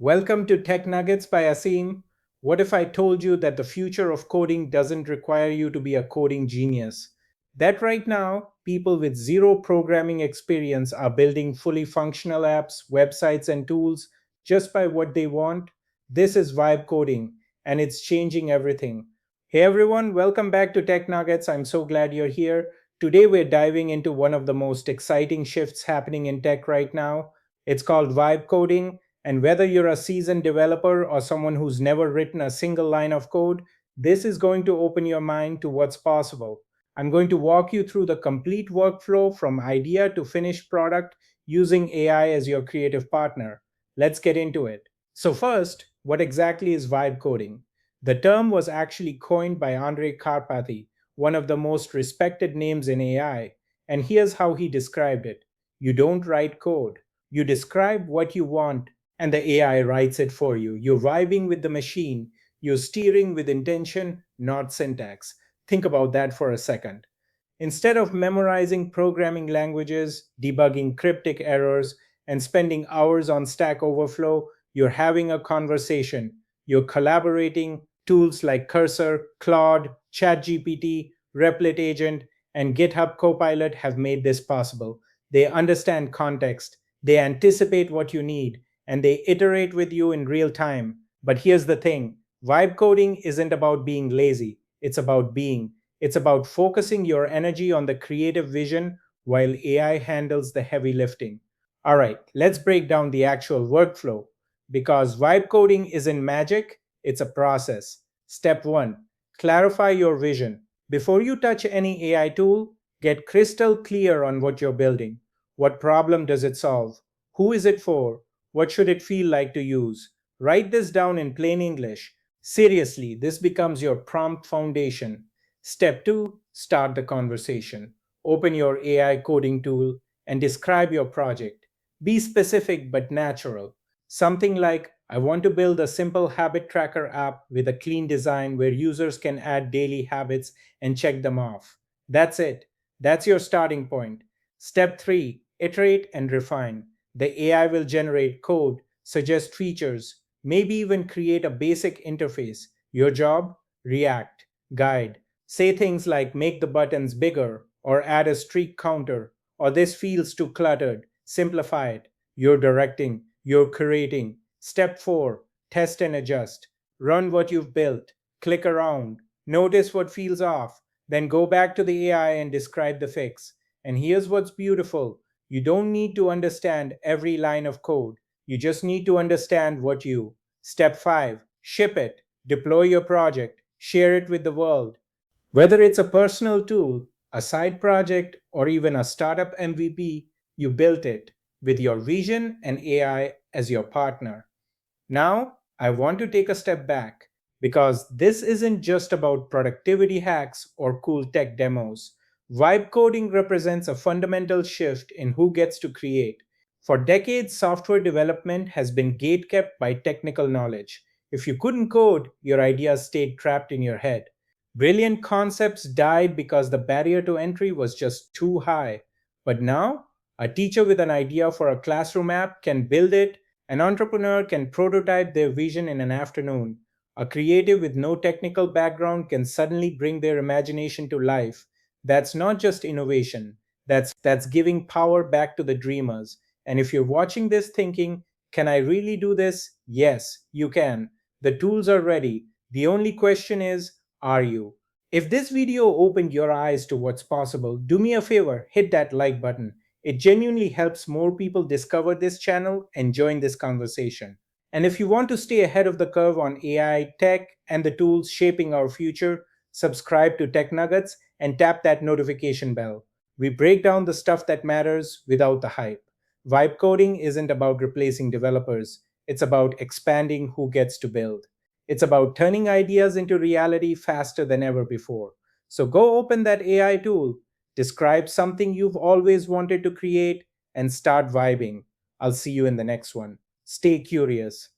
Welcome to Tech Nuggets by Asim. What if I told you that the future of coding doesn't require you to be a coding genius? That right now, people with zero programming experience are building fully functional apps, websites, and tools just by what they want. This is vibe coding, and it's changing everything. Hey everyone, welcome back to Tech Nuggets. I'm so glad you're here. Today, we're diving into one of the most exciting shifts happening in tech right now. It's called vibe coding, and whether you're a seasoned developer or someone who's never written a single line of code, this is going to open your mind to what's possible. I'm going to walk you through the complete workflow from idea to finished product using AI as your creative partner. Let's get into it. So, first, what exactly is vibe coding? The term was actually coined by Andrej Karpathy, one of the most respected names in AI, and here's how he described it. You don't write code, you describe what you want and the AI writes it for you. You're vibing with the machine, you're steering with intention, not syntax. Think about that for a second. Instead of memorizing programming languages, debugging cryptic errors, and spending hours on Stack Overflow, you're having a conversation. You're collaborating. Tools like Cursor, Claude, ChatGPT, Replit Agent, and GitHub Copilot have made this possible. They understand context, they anticipate what you need, and they iterate with you in real time. But here's the thing, vibe coding isn't about being lazy, it's about being. It's about focusing your energy on the creative vision while AI handles the heavy lifting. All right, let's break down the actual workflow. Because vibe coding isn't magic, it's a process. Step 1, clarify your vision. Before you touch any AI tool, get crystal clear on what you're building. What problem does it solve? Who is it for? What should it feel like to use? Write this down in plain English. Seriously, this becomes your prompt foundation. Step 2, start the conversation. Open your AI coding tool and describe your project. Be specific but natural. Something like, I want to build a simple habit tracker app with a clean design where users can add daily habits and check them off. That's it. That's your starting point. Step 3, iterate and refine. The AI will generate code, suggest features, maybe even create a basic interface. Your job? React, guide. Say things like make the buttons bigger, or add a streak counter, or this feels too cluttered. Simplify it. You're directing, you're creating. Step 4, test and adjust. Run what you've built, click around, notice what feels off, then go back to the AI and describe the fix. And here's what's beautiful, you don't need to understand every line of code, you just need to understand what you. Step 5, ship it, deploy your project, share it with the world. Whether it's a personal tool, a side project, or even a startup MVP, you built it with your vision and AI as your partner. Now, I want to take a step back because this isn't just about productivity hacks or cool tech demos. Vibe coding represents a fundamental shift in who gets to create. For decades, software development has been gatekept by technical knowledge. If you couldn't code, your ideas stayed trapped in your head. Brilliant concepts died because the barrier to entry was just too high. But now, a teacher with an idea for a classroom app can build it. An entrepreneur can prototype their vision in an afternoon. A creative with no technical background can suddenly bring their imagination to life. That's not just innovation, that's giving power back to the dreamers. And if you're watching this thinking, can I really do this? Yes, you can. The tools are ready. The only question is, are you? If this video opened your eyes to what's possible, do me a favor, hit that like button. It genuinely helps more people discover this channel and join this conversation. And if you want to stay ahead of the curve on AI, tech, and the tools shaping our future, subscribe to Tech Nuggets and tap that notification bell. We break down the stuff that matters without the hype. Vibe coding isn't about replacing developers, it's about expanding who gets to build. It's about turning ideas into reality faster than ever before. So go open that AI tool, describe something you've always wanted to create, and start vibing. I'll see you in the next one. Stay curious.